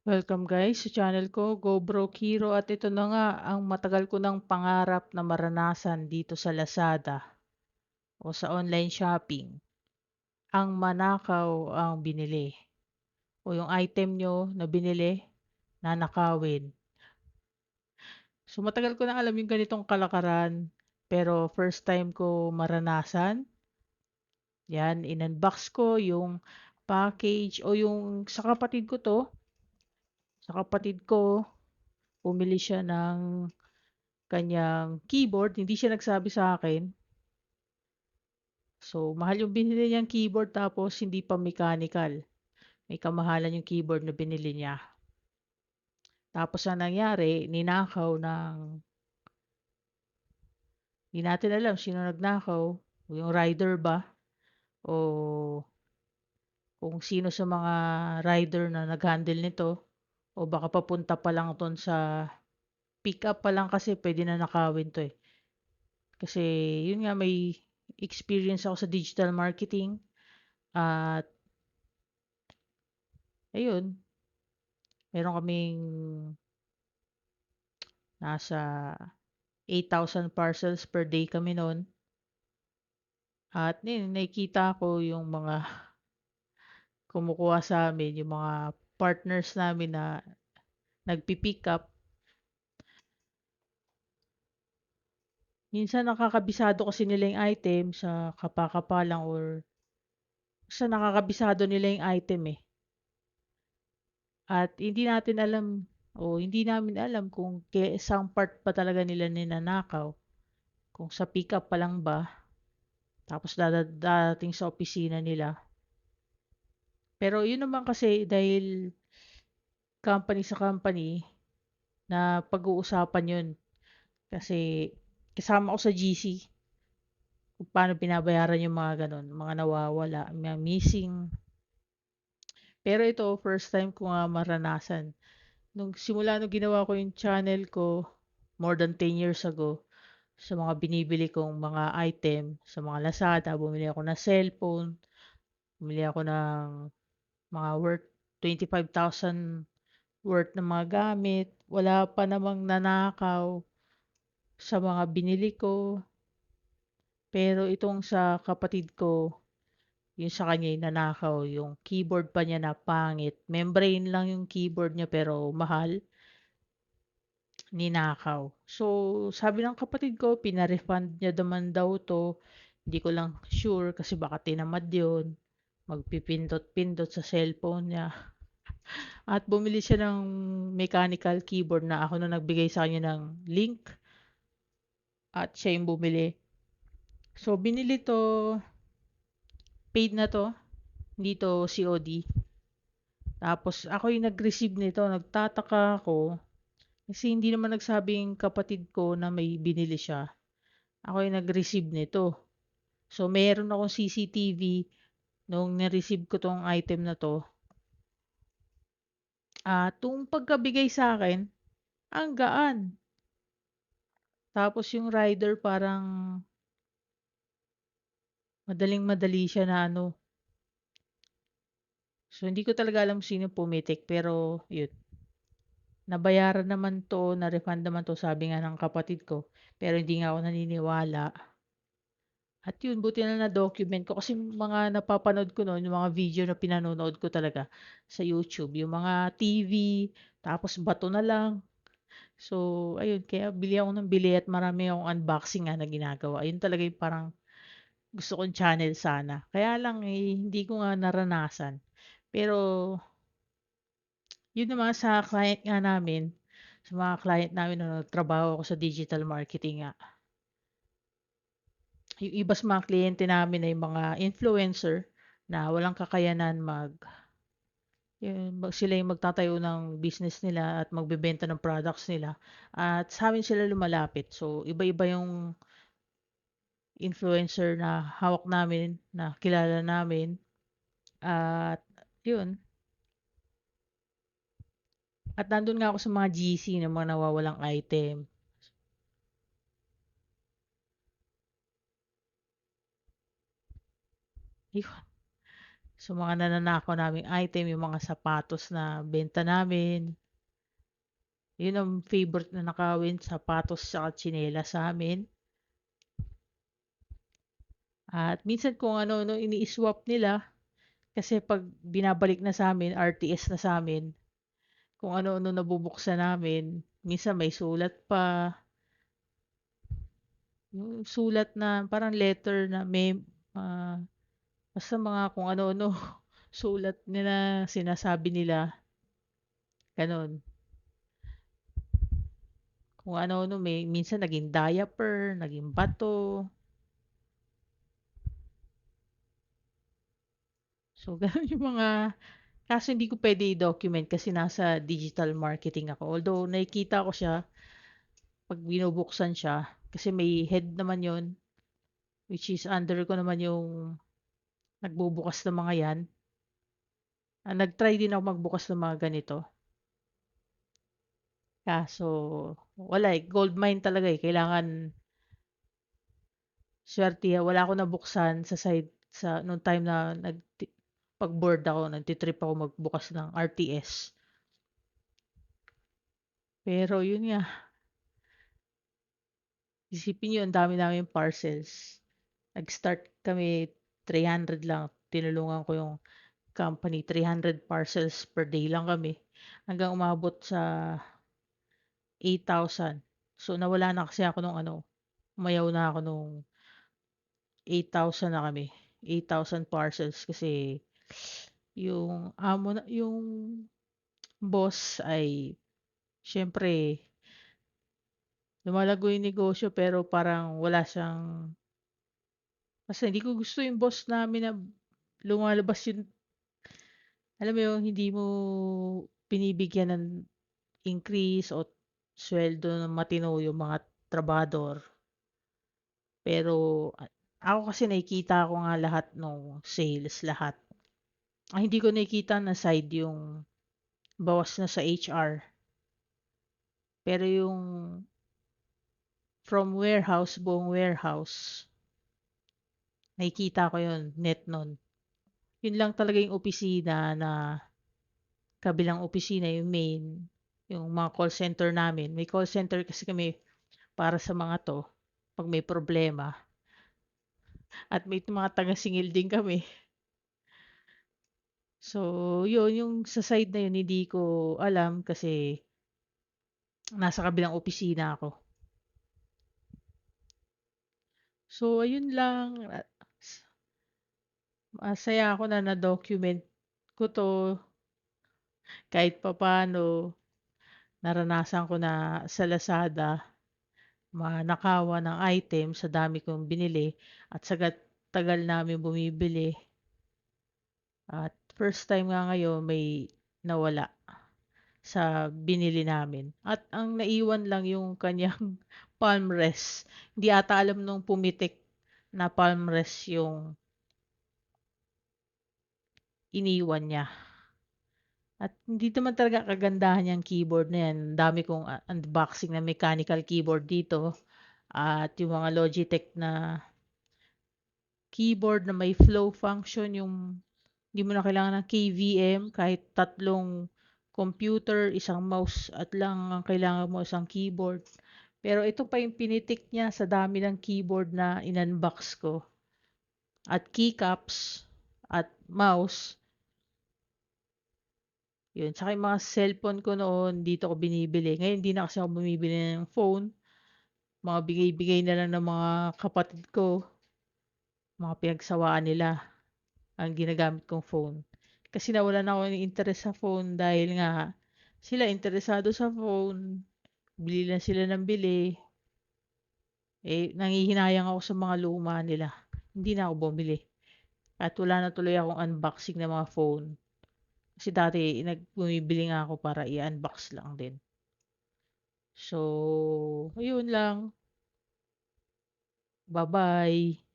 Welcome guys sa channel ko, Go Broke Hero, at ito na nga ang matagal ko ng pangarap na maranasan dito sa Lazada o sa online shopping. Ang manakaw ang binili o yung item nyo na binili, nanakawin. So matagal ko na alam yung ganitong kalakaran, pero first time ko maranasan. Yan, in-unbox ko yung package o yung sa kapatid ko to. Sa kapatid ko, bumili siya ng kanyang keyboard, hindi siya nagsabi sa akin. So, mahal yung binili niyang keyboard tapos hindi pa mechanical. May kamahalan yung keyboard na binili niya. Tapos ang nangyari, ninakaw ng, hindi natin alam sino nagnakaw, o yung rider ba, o kung sino sa mga rider na nag-handle nito, o baka papunta pa lang ton sa pick up pa lang kasi pwede na nakawin to eh. Kasi yun nga may experience ako sa digital marketing at ayun, meron kaming nasa 8,000 parcels per day kami no'n. At yun, nakikita ko yung mga kumukuha sa amin, yung mga partners namin na nagpi-pick up. Minsan nakakabisado kasi nila yung item sa kapa-kapa lang or sa nakakabisado nila yung item eh. At hindi natin alam o hindi namin alam kung isang part pa talaga nila ninanakaw. Kung sa pick up pa lang ba, tapos dadating sa opisina nila. Pero yun naman kasi dahil company sa company na pag-uusapan yun. Kasi kasama ko sa GC kung paano binabayaran yung mga ganun, mga nawawala, mga missing. Pero ito, first time ko nga maranasan. Nung simula nung ginawa ko yung channel ko, more than 10 years ago, sa mga binibili kong mga item, sa mga Lazada, bumili ako ng cellphone, bumili ako ng mga worth 25,000 worth ng mga gamit. Wala pa namang nanakaw sa mga binili ko. Pero itong sa kapatid ko, yung sa kanya yung nanakaw, yung keyboard pa niya na pangit. Membrane lang yung keyboard niya pero mahal, ninakaw. So, sabi ng kapatid ko, pina-refund niya naman daw to. Hindi ko lang sure kasi baka tinamad yun. Magpipindot-pindot sa cellphone niya. At bumili siya ng mechanical keyboard na ako na nagbigay sa kanya ng link at siya yung bumili. So, binili to, paid na to, hindi to COD. Tapos ako yung nag-receive nito, nagtataka ako kasi hindi naman nagsabing kapatid ko na may binili siya. Ako yung nag-receive nito. So meron akong CCTV nung na-receive ko tong item na to. Tung pagkabigay sa akin, ang gaan. Tapos yung rider parang madaling-madali siya na ano. So hindi ko talaga alam sino pumitik pero yun. Nabayaran naman to, na-refund naman to sabi nga ng kapatid ko. Pero hindi nga ako naniniwala. At yun, buti na na-document ko kasi mga napapanood ko noon, yung mga video na pinanonood ko talaga sa YouTube, yung mga TV, tapos bato na lang. So, ayun, kaya bili ako ng bili at marami akong unboxing nga na ginagawa. Ayun talaga yung parang gusto kong channel sana. Kaya lang eh, hindi ko nga naranasan. Pero, yun naman sa client nga namin, sa mga client namin na nagtrabaho ako sa digital marketing nga. Yung iba sa mga kliyente namin ay mga influencer na walang kakayanan sila yung magtatayo ng business nila at magbebenta ng products nila. At sa amin sila lumalapit. So, iba-iba yung influencer na hawak namin, na kilala namin. At yun. At nandun nga ako sa mga GC ng mga nawawalang item. Yun. sa mga nananakaw naming item, yung mga sapatos na benta namin. Yun ang favorite na nakawin, sapatos sa tsinelas sa'min. At minsan kung ano-ano ini-swap nila kasi 'pag binabalik na sa'min, RTS na sa'min, kung ano-ano nabubuksan namin. Minsan may sulat pa, yung sulat na parang letter na may, ah, basta mga kung ano-ano sulat nila, sinasabi nila, gano'n. Kung ano-ano may minsan naging diaper, naging bato. So gano'n yung mga kaso hindi ko puwede i-document kasi nasa digital marketing ako. Although nakikita ko siya 'pag binubuksan siya kasi may head naman 'yun, which is under ko naman yung nagbubukas ng mga 'yan. Nag-try din ako magbukas ng mga ganito, kaso wala, eh, gold mine talaga, eh, kailangan suwertehan. Wala akong nabuksan sa side sa nung time na 'pag bored ako, nagti-trip ako magbukas ng RTS. Pero 'yun nga, isipin niyo ang dami naming parcels. Nag-start kami 300 lang, tinulungan ko yung company, 300 parcels per day lang kami, hanggang umabot sa 8,000. So nawala na kasi ako nung ano, umayaw na ako nung 8,000 na kami, 8,000 parcels kasi yung amo na yung boss ay siyempre lumalago yung negosyo pero parang wala siyang basta hindi ko gusto yung boss namin na lumalabas yung alam mo yung hindi mo binibigyan ng increase o sweldo ng matino yung mga trabador. Pero ako kasi nakikita ko nga lahat nung sales, lahat. Ang hindi ko nakikita na side yung bawas na sa HR. Pero yung from warehouse, buong warehouse, nakikita ko yun, net nun. Yun lang talaga yung opisina na kabilang opisina, yung main, yung mga call center namin. May call center kasi kami para sa mga to, pag may problema. At may mga taga-singil din kami. So, yun, yung sa side na yun, hindi ko alam kasi nasa kabilang opisina ako. So, ayun lang. Masaya ako na na-document ko to kahit papaano. Naranasan ko na sa Lazada manakawan ng item sa dami kong binili at sa tagal namin bumibili. At first time nga ngayon may nawala sa binili namin. At ang naiwan lang yung kanyang palm rest. Hindi ata alam nung pumitik na palm rest yung iniwan niya. At hindi naman talaga kagandahan yung keyboard na yan. Dami kong unboxing na mechanical keyboard dito. At yung mga Logitech na keyboard na may flow function, yung hindi mo na kailangan ng KVM, kahit tatlong computer, isang mouse at lang ang kailangan mo, isang keyboard. Pero ito pa yung pinitik niya sa dami ng keyboard na in-unbox ko. At keycaps at mouse. Yun. Tsaka yung mga cellphone ko noon, dito ko binibili. Ngayon, hindi na kasi ako bumibili ng phone. Mga bigay-bigay na lang ng mga kapatid ko. Mga pinagsawaan nila ang ginagamit kong phone. Kasi nawalan na ako ng interest sa phone dahil nga sila interesado sa phone. Bili lang sila ng bili. Eh, nanghihinayang ako sa mga luma nila. Hindi na ako bumili. At wala na tuloy akong unboxing ng mga phone. Kasi dati, bumibili nga ako para i-unbox lang din. So, ayun lang. Bye-bye.